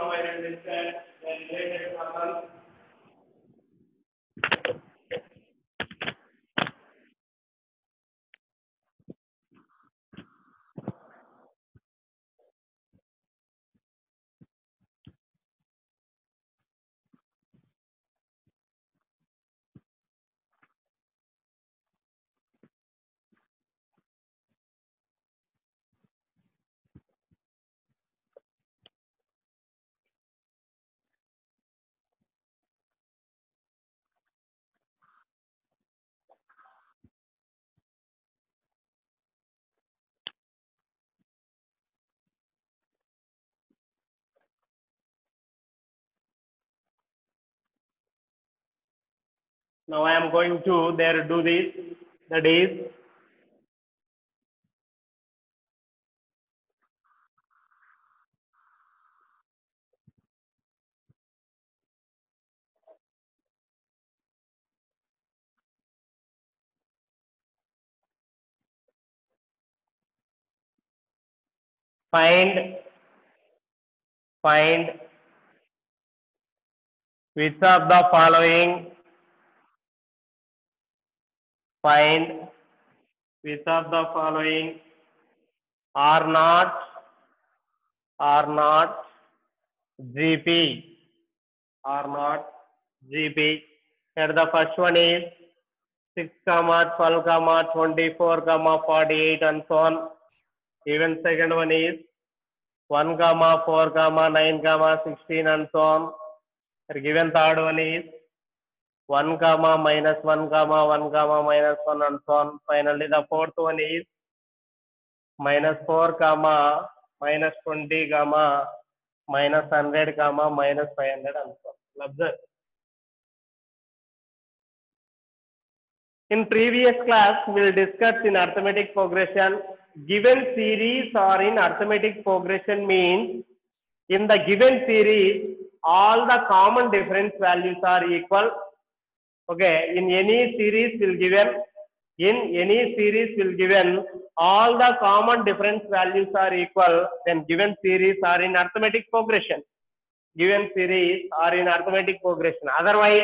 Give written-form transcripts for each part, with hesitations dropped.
now I will discuss the related problems. Now I am going to there do this. That is find which of the following find which of the following are not GP are not GP. Here the first one is 6, 12, 24, 48 and so on. Even second one is 1, 4, 9, 16 and so on. Here given third one is 1, minus 1, 1, minus 1 and so on. Finally the fourth one is minus 4, minus 20, minus 100, minus 500 and so on. Observe. In previous class, we will discuss in arithmetic progression. Given series or in arithmetic progression means in the given series, all the common difference values are equal. Okay, in any series will given all the common difference values are equal. Then given series are in arithmetic progression. Given series are in arithmetic progression. Otherwise,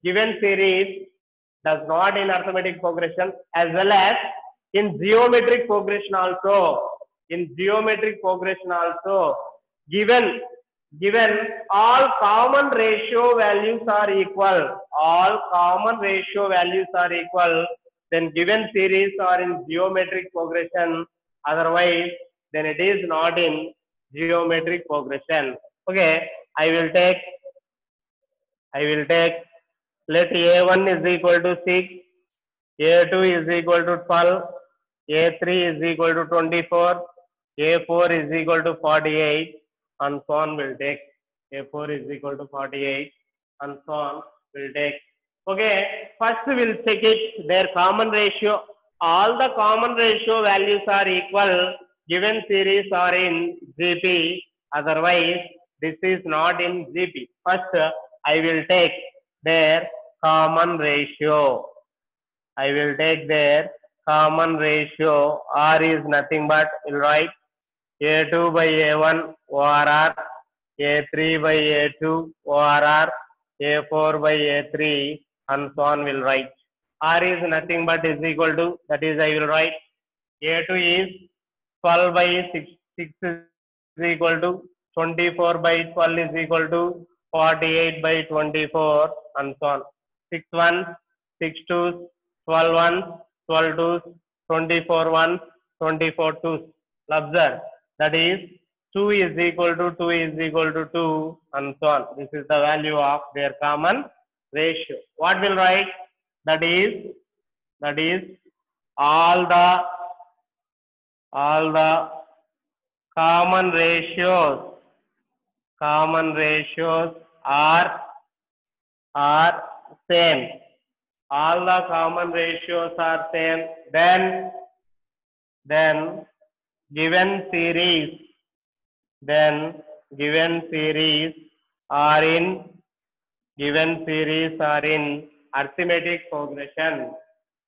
given series does not in arithmetic progression, as well as in geometric progression also. In geometric progression also, given all common ratio values are equal. All common ratio values are equal. Then given series are in geometric progression. Otherwise, then it is not in geometric progression. Okay, I will take let A1 is equal to 6, A2 is equal to 12, A3 is equal to 24, A4 is equal to 48, and so on will take. A4 is equal to 48, and so on will take. Okay, first we will check it, their common ratio. All the common ratio values are equal. Given series are in GP, otherwise this is not in GP. First, I will take their common ratio. I will take their common ratio. R is nothing but, will write A2 by A1 ORR, A3 by A2 ORR, A4 by A3, and so on will write. R is nothing but is equal to, that is I will write A2 is 12 by 6 is equal to 24 by 12 is equal to 48 by 24 and so on. 6 1, 6 2, 12 1, 12 2, 24 1, 24 2. Observe, that is 2 is equal to 2 is equal to 2 and so on. This is the value of their common ratio. What will write? That is all the common ratios are same. All the common ratios are same. Then given series are in arithmetic progression.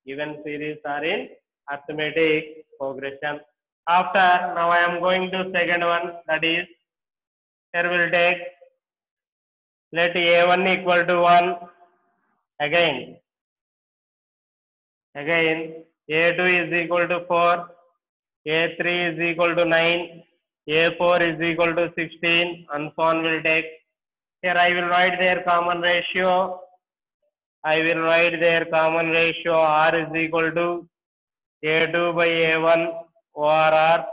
Given series are in arithmetic progression. After, now I am going to second one, that is Here we'll take, let a1 equal to 1. Again a2 is equal to 4, a3 is equal to 9, a4 is equal to 16, and so on will take. Here I will write their common ratio. R is equal to a2 by a1 over r,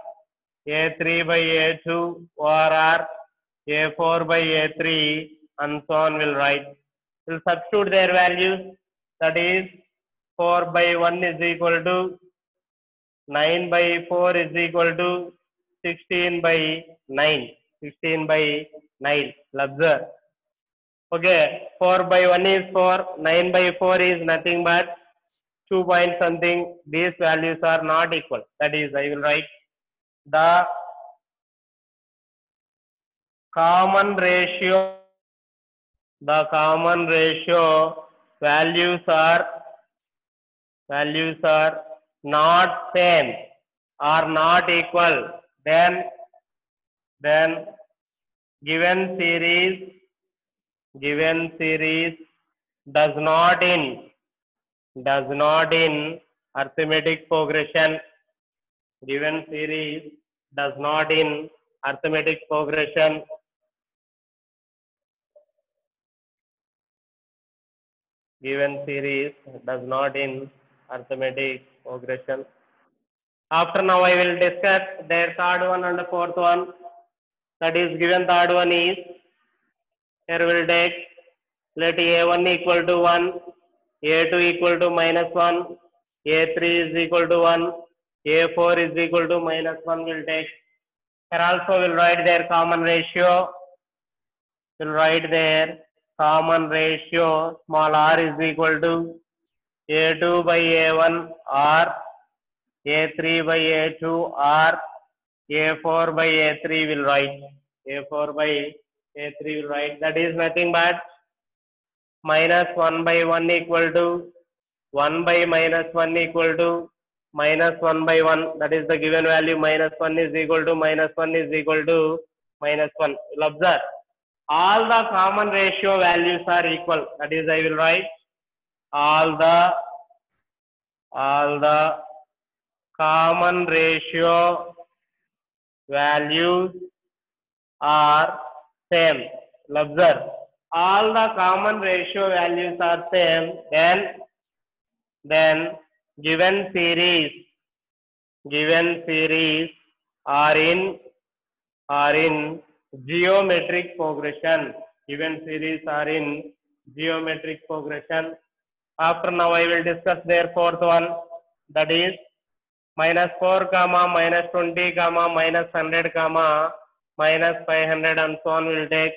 a3 by a2 over r, a4 by a3, and so on will write. We'll substitute their values. That is 4 by 1 is equal to 9 by 4 is equal to 16 by 9. 16 by 9. Observe. Okay, 4 by 1 is 4, 9 by 4 is nothing but 2 point something. These values are not equal. That is, I will write the common ratio. The common ratio values are not same or not equal. Then given series does not in arithmetic progression. Given series does not in arithmetic progression. Given series does not in arithmetic progression. After now I will discuss their third one and the fourth one. That is, given third one is, here we will take, let a1 equal to 1, a2 equal to minus 1, a3 is equal to 1, a4 is equal to minus 1 will take. Here also will write their common ratio. Small r is equal to a2 by a1 r, a3 by a2 r, a4 by a3 will write. That is nothing but minus 1 by 1 equal to 1 by minus 1 equal to minus 1 by 1. That is the given value. Minus 1 is equal to minus 1 is equal to minus 1. You'll observe all the common ratio values are equal. That is, I will write all the common ratio values are same. Observe all the common ratio values are same. Then given series are in geometric progression. Given series are in geometric progression. After now I will discuss their fourth one. That is minus 4 comma minus 20 comma minus 100 comma minus 500 and so on will take.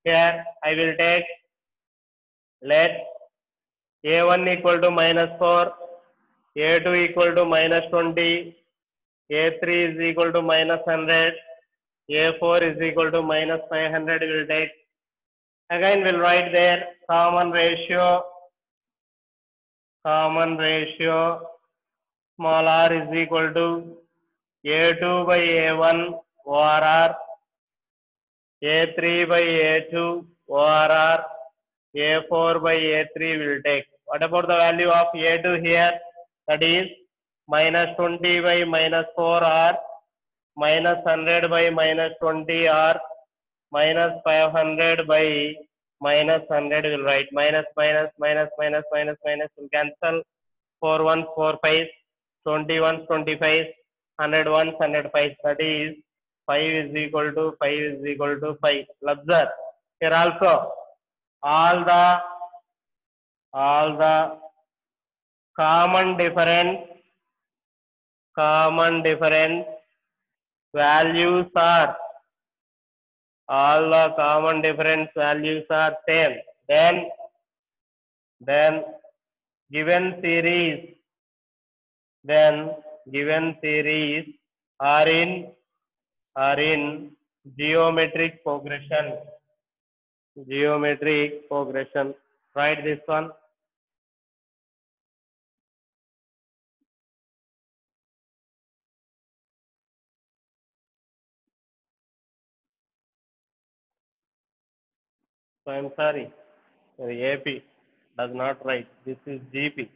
Here I will take, let a1 equal to minus 4, a2 equal to minus 20, a3 is equal to minus 100, a4 is equal to minus 500 will take. Again we'll write their common ratio. Small r is equal to a2 by a1 over r, a3 by a2 over r, a4 by a3 will take. What about the value of a2 here? That is minus 20 by minus 4 r, minus 100 by minus 20 r, minus 500 by minus 100 will write. Minus will cancel. 4 1 4 5, 20 1 25, 100 1 105. That is 5 is equal to 5. Observe here also all the common difference values are same. Then given series are in geometric progression. Write this one. So I'm sorry, AP does not write. This is GP.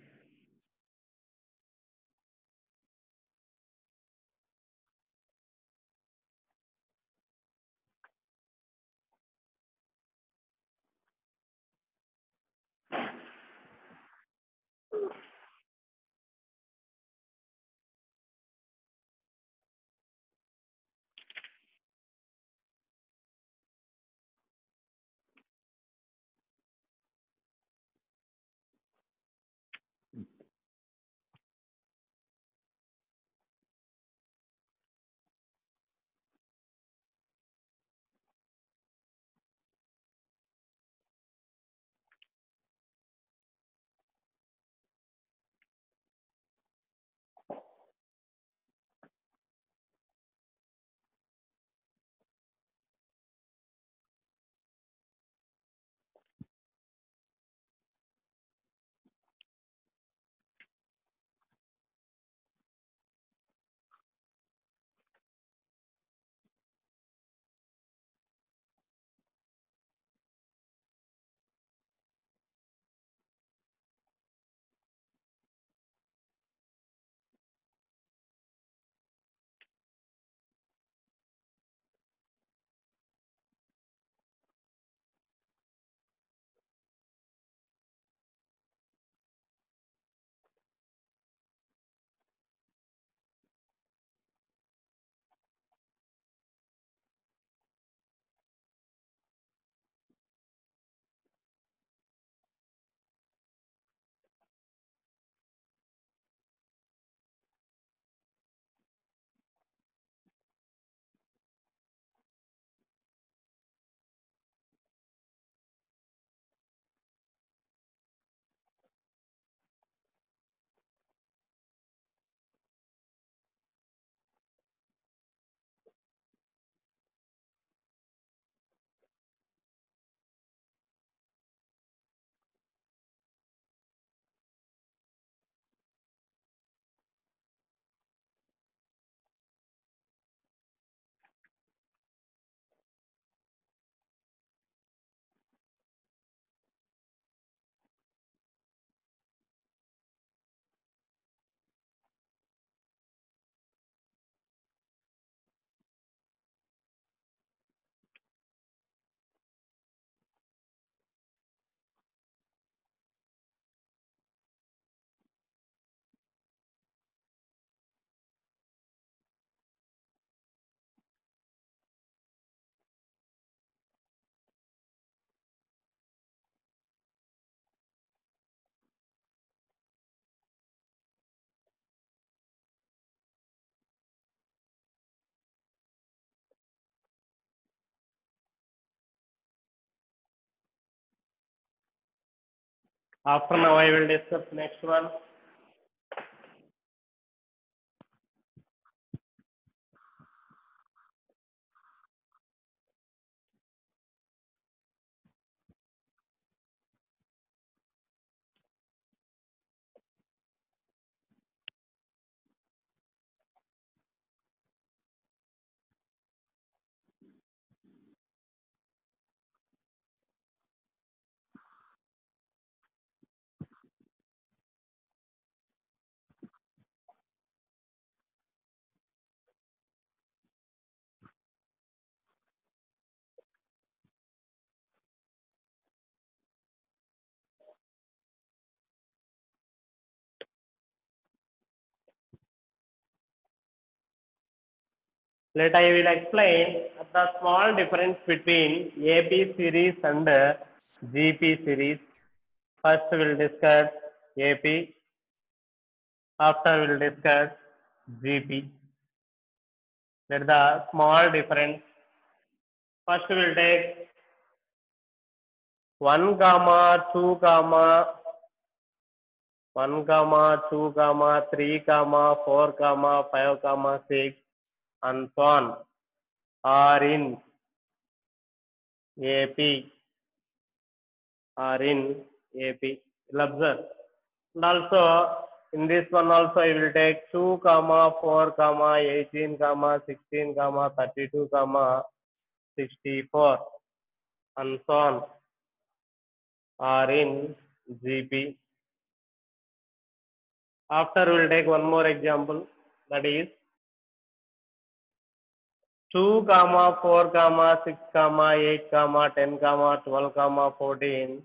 After now, I will discuss next one. Let I will explain the small difference between AP series and GP series. First we will discuss AP, after we will discuss GP. Let the small difference. First we will take 1 comma 2 comma 1 comma 2 comma 3 comma 4 comma 5 comma 6 and so on are in AP, are in AP. You'll observe. And also in this one also I will take 2 comma 4 comma 18 comma 16 comma 32 comma 64 and so on. are in GP. After we'll take one more example, that is 2, comma 4, comma 6, comma 8, comma 10, comma 12, comma 14,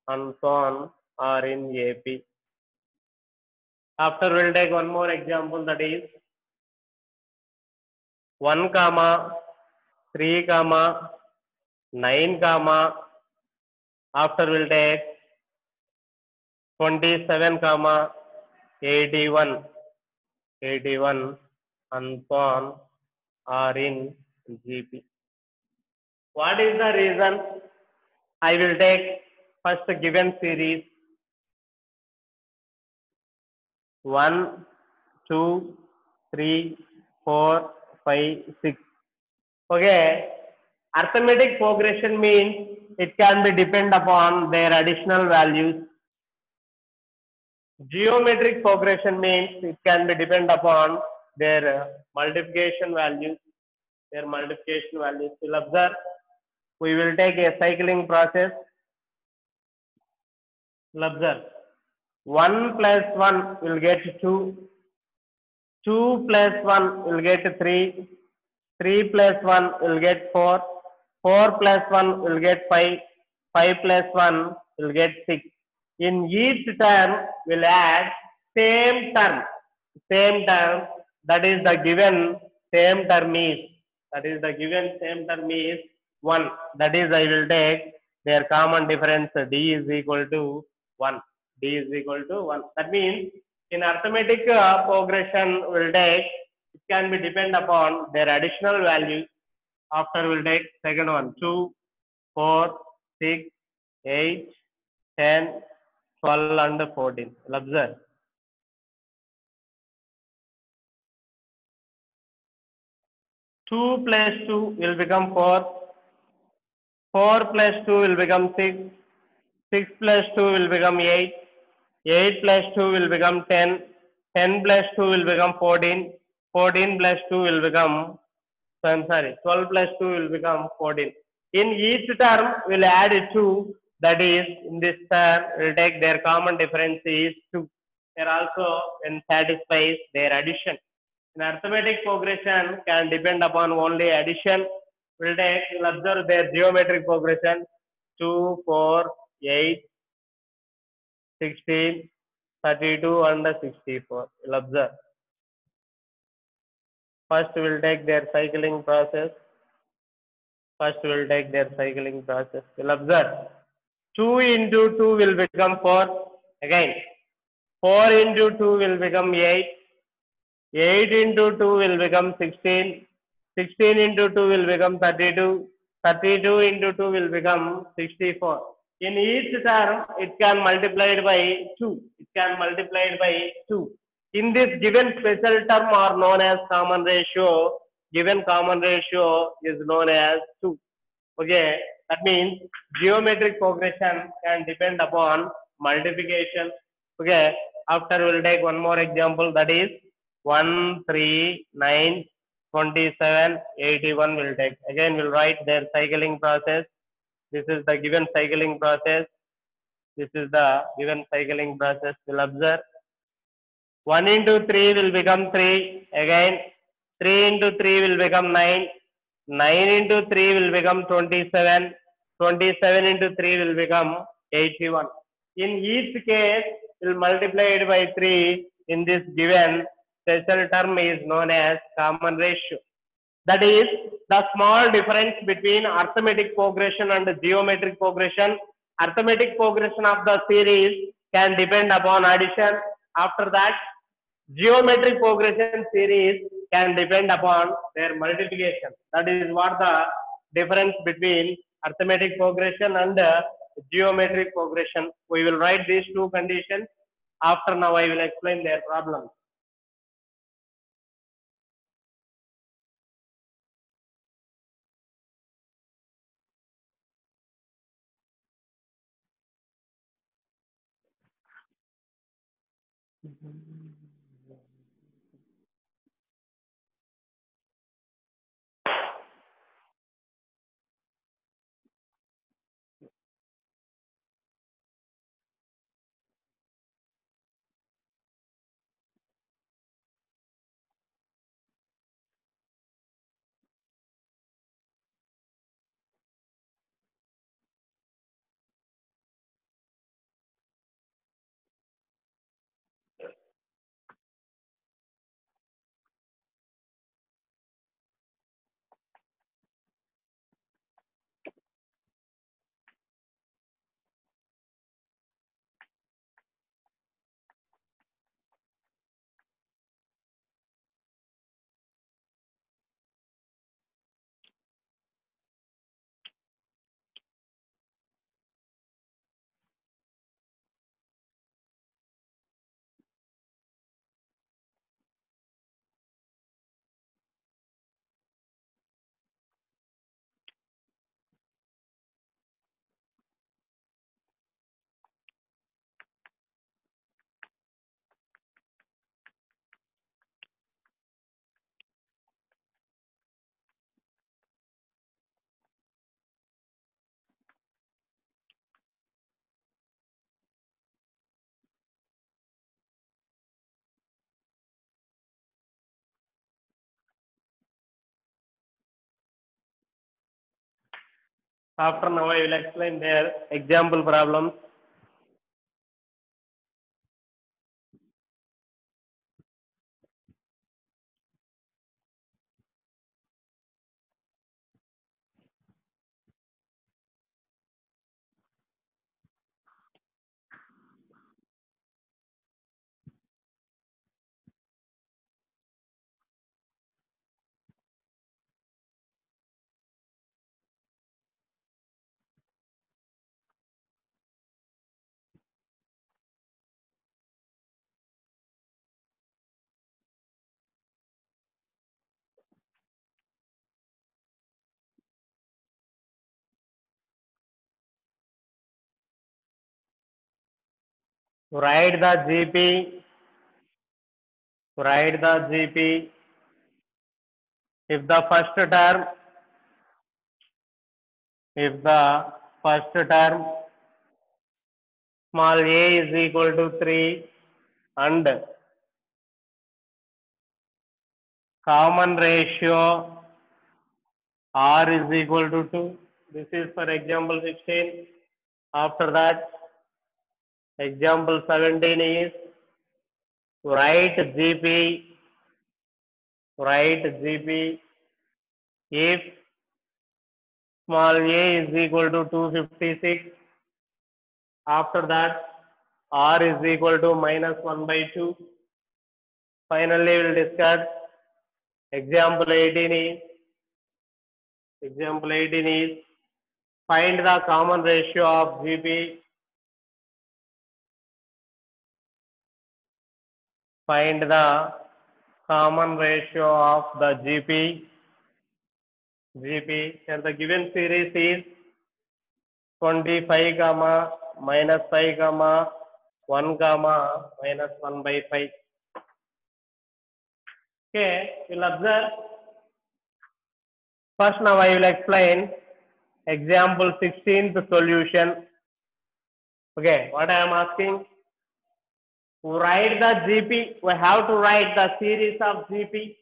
and so on are in AP. After we'll take one more example, that is 1, comma 3, comma 9, comma after we'll take 27, comma 81, 81, and so on are in GP. What is the reason? I will take first given series 1, 2, 3, 4, 5, 6. Okay. Arithmetic progression means it can be depend upon their additional values. Geometric progression means it can be depend upon their multiplication values. Their multiplication values. We'll observe. We will take a cycling process. We'll observe. 1 plus 1 will get 2. 2 plus 1 will get 3. 3 plus 1 will get 4. 4 plus 1 will get 5. 5 plus 1 will get 6. In each term, we'll add same term. Same term, that is the given same term is, that is the given same term is 1. That is, I will take their common difference d is equal to 1. D is equal to 1. That means in arithmetic progression will take, it can be depend upon their additional value. After we'll take second one 2, 4, 6, 8, 10, 12 and 14. We'll observe. 2 plus 2 will become 4. 4 plus 2 will become 6. 6 plus 2 will become 8. 8 plus 2 will become 10. 10 plus 2 will become 14. 14 plus 2 will become, so I'm sorry, 12 plus 2 will become 14. In each term, we'll add 2. That is, in this term, we'll take their common difference is 2. Here also, when satisfies their addition. In arithmetic progression can depend upon only addition. We'll observe their geometric progression 2, 4, 8, 16, 32 and 64. We'll observe. First we'll take their cycling process. We'll observe. 2 into 2 will become 4. Again, 4 into 2 will become 8. 8 into 2 will become 16. 16 into 2 will become 32. 32 into 2 will become 64. In each term, it can multiplied by 2. In this given special term are known as common ratio. Given common ratio is known as 2. Okay, that means geometric progression can depend upon multiplication. Okay, after we'll take one more example, that is 1, 3, 9, 27, 81 will take. Again, we'll write their cycling process. This is the given cycling process. We'll observe. 1 into 3 will become 3. Again, 3 into 3 will become 9. 9 into 3 will become 27. 27 into 3 will become 81. In each case, we'll multiply it by 3. In this given special term is known as common ratio. That is the small difference between arithmetic progression and geometric progression. Arithmetic progression of the series can depend upon addition. After that, geometric progression series can depend upon their multiplication. That is what the difference between arithmetic progression and geometric progression. We will write these two conditions. After now, I will explain their problems. After now I will explain their example problems. Write the GP. Write the GP. If the first term, if the first term small a is equal to 3 and common ratio r is equal to 2. This is for example 16. After that, example 17 is write GP. Write GP if small a is equal to 256. After that, r is equal to minus 1 by 2. Finally, we will discuss example 18 is find the common ratio of GP. Find the common ratio of the GP. And the given series is 25 comma minus 5 comma 1 comma minus 1 by 5. Okay, we'll observe. First now I will explain example 16th solution. Okay, what I am asking? Write the GP. We have to write the series of GP.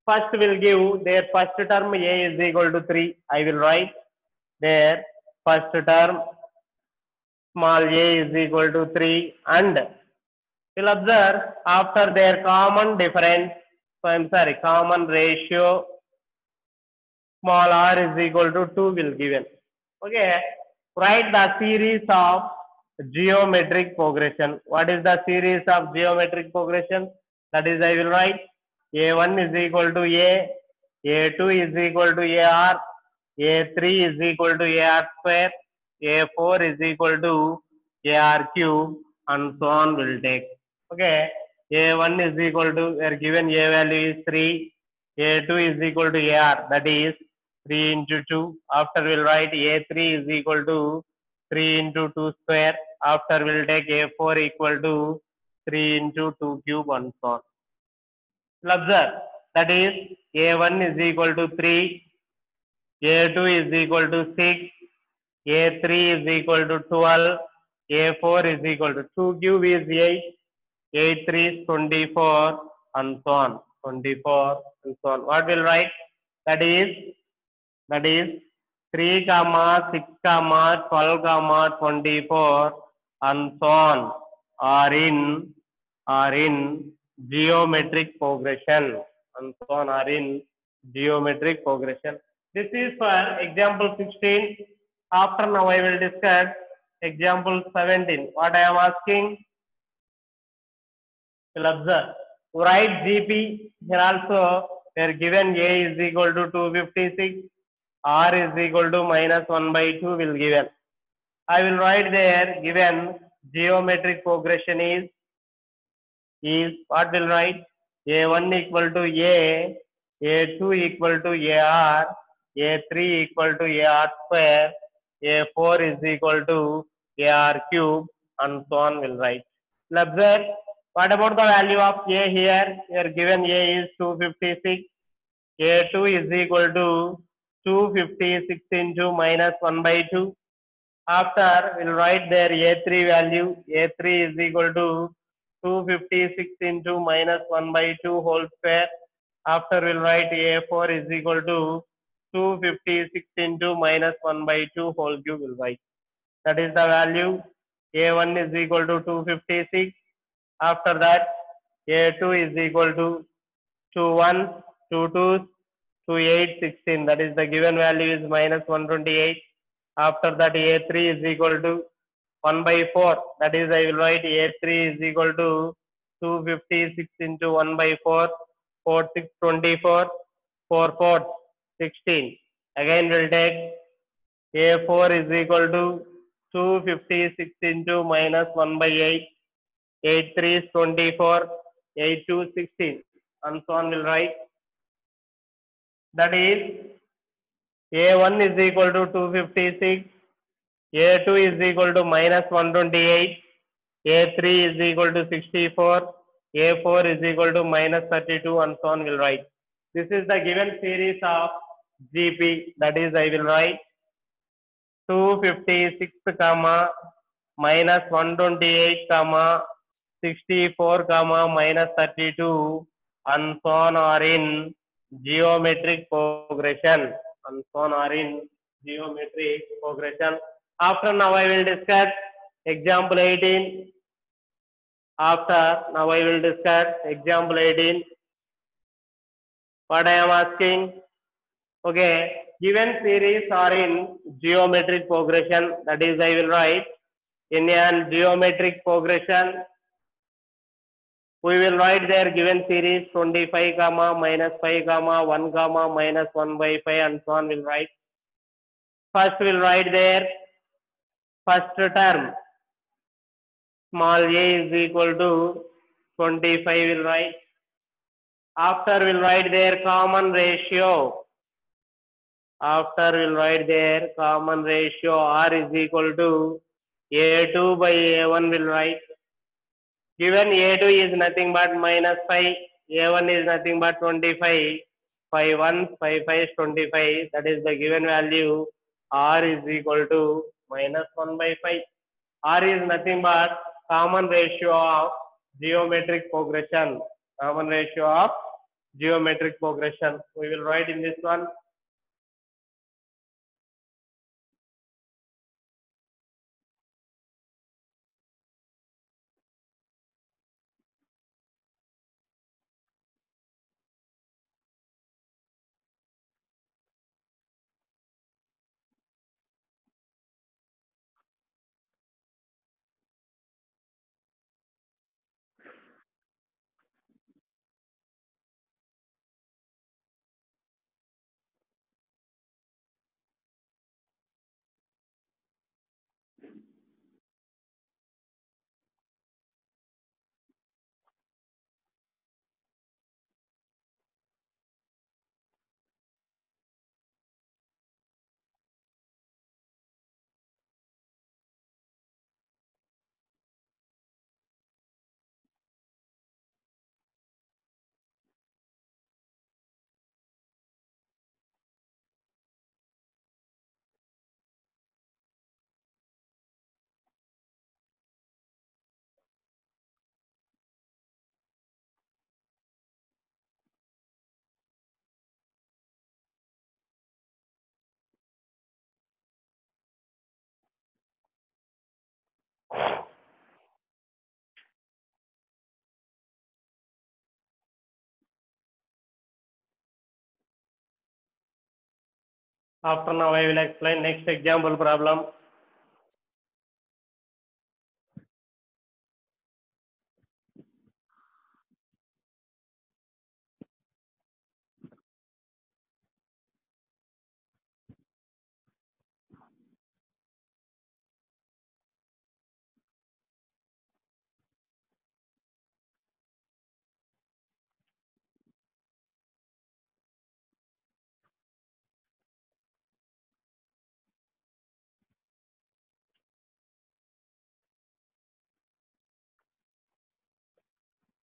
First we'll give their first term a is equal to 3. I will write their first term small a is equal to 3 and we'll observe after their common difference. So I'm sorry, common ratio small r is equal to 2 will given. Okay, write the series of geometric progression. What is the series of geometric progression? That is, I will write a1 is equal to a2 is equal to ar, a3 is equal to ar square, a4 is equal to ar cube, and so on will take. Okay, a1 is equal to, we are given a value is 3, a2 is equal to ar, that is 3 into 2. After we'll write a3 is equal to 3 into 2 square. After we'll take a4 equal to 3 into 2 cube and so on. Observe, that is a1 is equal to 3, a2 is equal to 6, a3 is equal to 12, a4 is equal to 2 cube is 8, a3 is 24 and so on. 24 and so on. What will write? That is 3 comma 6 comma 12 comma 24 and so on are in geometric progression and so on are in geometric progression. This is for example 16. After now I will discuss example 17. What I am asking? Will observe. Write GP. Here also they are given a is equal to 256. R is equal to minus 1 by 2 will given. I will write there given geometric progression is what will write? A1 equal to A, A2 equal to AR, A3 equal to AR square, A4 is equal to AR cube and so on will write. Observe, what about the value of A here? Here given A is 256, A2 is equal to 256 into minus 1 by 2. After we'll write their A3 value. A3 is equal to 256 into minus 1 by 2 whole square. After we'll write A4 is equal to 256 into minus 1 by 2 whole cube will write. That is the value. A1 is equal to 256. After that, A2 is equal to 2 1, 2 2, 2 8, 16. That is the given value is minus 128. After that, A3 is equal to 1 by 4. That is, I will write A3 is equal to 256 into 1 by 4. 4 6 24. 4 4 16. Again, we'll take A4 is equal to 256 into minus 1 by 8. 8 3 is 24. 8 2 16. And so on will write. That is, A1 is equal to 256. A2 is equal to minus 128. A3 is equal to 64. A4 is equal to minus 32, and so on will write. This is the given series of GP. That is, I will write 256 comma minus 128 comma 64 comma minus 32, and so on are in geometric progression. And so on are in geometric progression. After now I will discuss example 18. After now I will discuss example 18. What I am asking? Okay, given series are in geometric progression. That is, I will write in a geometric progression. We will write their given series 25 comma minus 5 comma 1 comma minus 1 by 5, and so on will write. First we'll write their first term. Small a is equal to 25 will write. After we'll write their common ratio. After we'll write their common ratio R is equal to A2 by A1 will write. Given A2 is nothing but minus 5, A1 is nothing but 25. 5 1, 5 5 is 25. That is the given value. R is equal to minus 1 by 5. R is nothing but common ratio of geometric progression. Common ratio of geometric progression. We will write in this one. After now I will explain next example problem.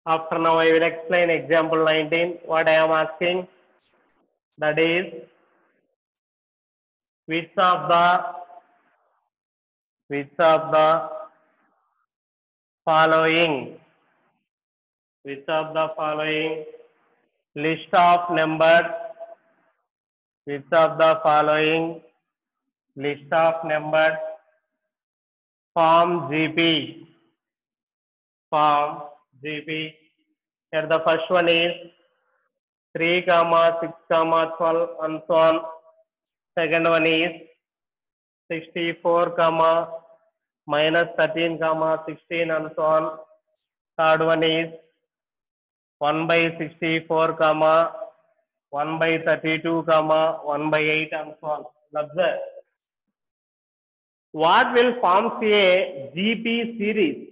After now I will explain example 19. What I am asking, that is, which of the following, which of the following list of numbers which of the following list of numbers form GP? Form GP. Here the first one is 3, 6, 12 and so on. Second one is 64, minus 13, 16 and so on. Third one is 1 by 64, 1 by 32, 1 by 8 and so on. Observe. What will form a GP series?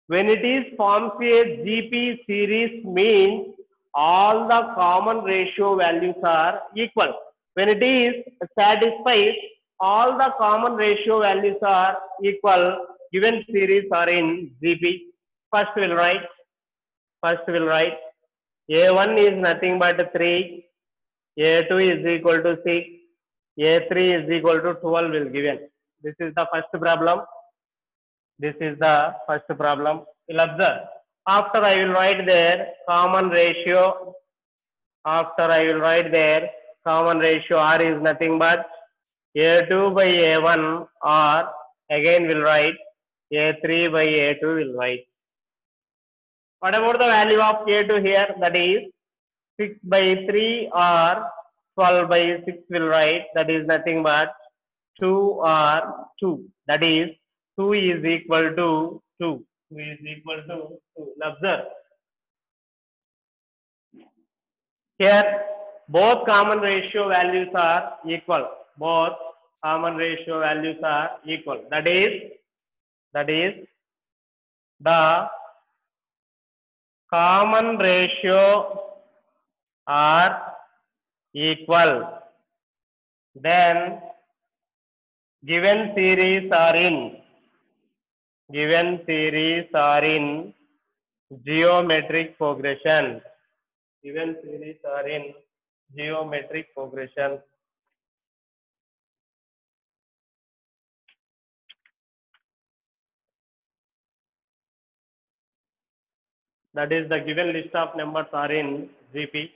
When it is forms a GP series means all the common ratio values are equal. When it is satisfied, all the common ratio values are equal. Given series are in GP. First we'll write. A1 is nothing but 3. A2 is equal to 6. A3 is equal to 12 will given. This is the first problem. You'll observe. After I will write there common ratio. R is nothing but A2 by A1, or again we'll write A3 by A2 will write. What about the value of A2 here? That is 6 by 3 or 12 by 6 will write. That is nothing but 2 or 2. That is 2 is equal to 2. Observe. Here both common ratio values are equal. That is the common ratio are equal. Then given series are in geometric progression. That is the given list of numbers are in GP.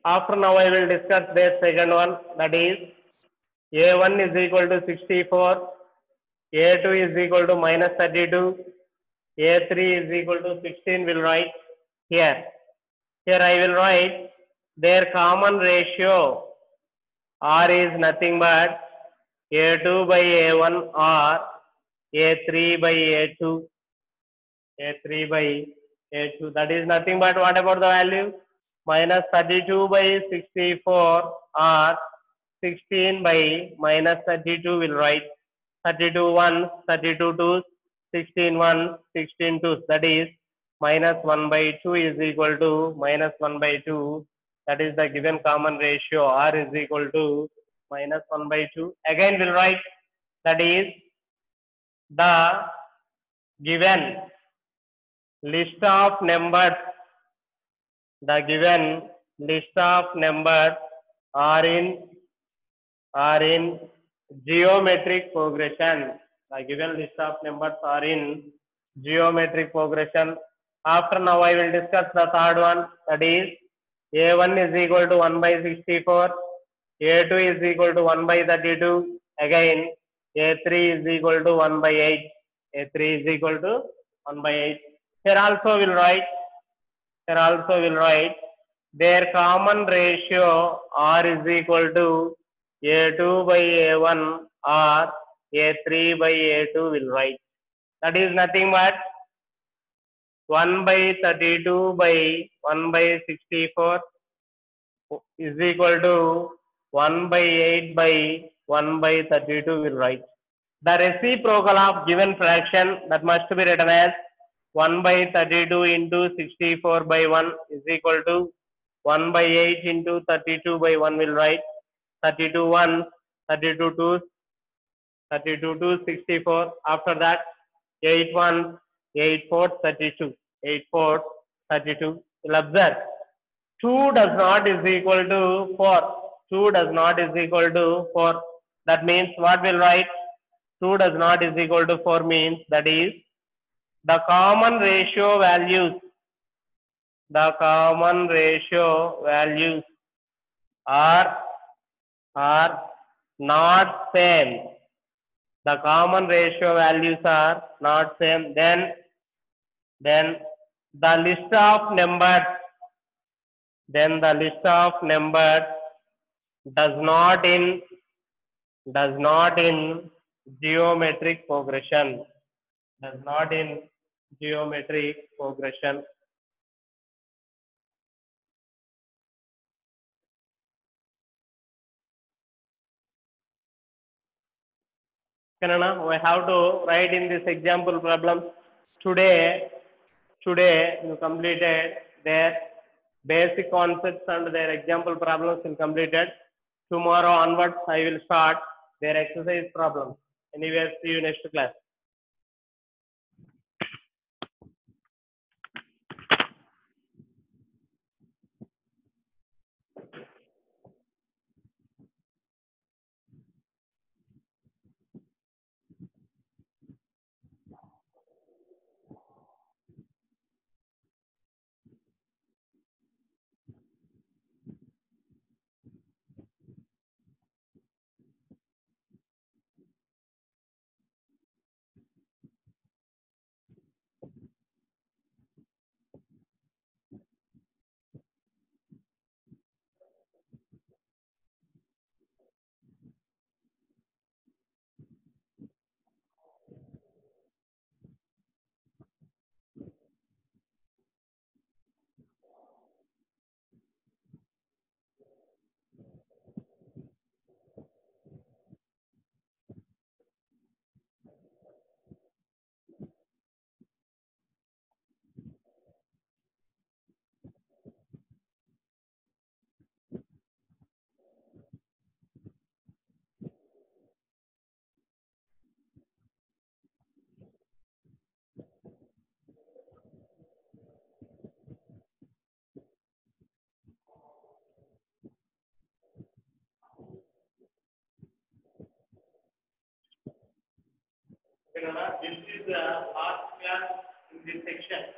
After now I will discuss the second one. That is A1 is equal to 64. A2 is equal to minus 32. A3 is equal to 16 will write here. Here I will write their common ratio R is nothing but A2 by A1 or A3 by A2. That is nothing but what about the value? Minus 32 by 64 or 16 by minus 32 will write 32 1, 32 2, 16 1, 16 2. That is minus 1 by 2 is equal to minus 1 by 2. That is the given common ratio. R is equal to minus 1 by 2. Again we'll write that is the given list of numbers are in geometric progression. The given list of numbers are in geometric progression. After now I will discuss the third one. That is A1 is equal to 1 by 64. A2 is equal to 1 by 32. Again A3 is equal to 1 by 8. Here also we'll write their common ratio R is equal to A2 by A1 or A3 by A2 will write. That is nothing but 1 by 32 by 1 by 64 is equal to 1 by 8 by 1 by 32 will write. The reciprocal of given fraction that must be written as 1 by 32 into 64 by 1 is equal to 1 by 8 into 32 by 1 will write 32 1, 32 2, 64. After that 8 1, 8 4, 32. You'll observe 2 does not is equal to 4. That means what will write? 2 does not is equal to 4 means that is the common ratio values are are not same, the common ratio values are not same, then the list of numbers, then the list of numbers does not in geometric progression, does not in geometric progression. Kanana, we have to write in this example problem. Today you completed their basic concepts and their example problems will completed. Tomorrow onwards I will start their exercise problems. Anyway, see you next class. This is the last class in this section.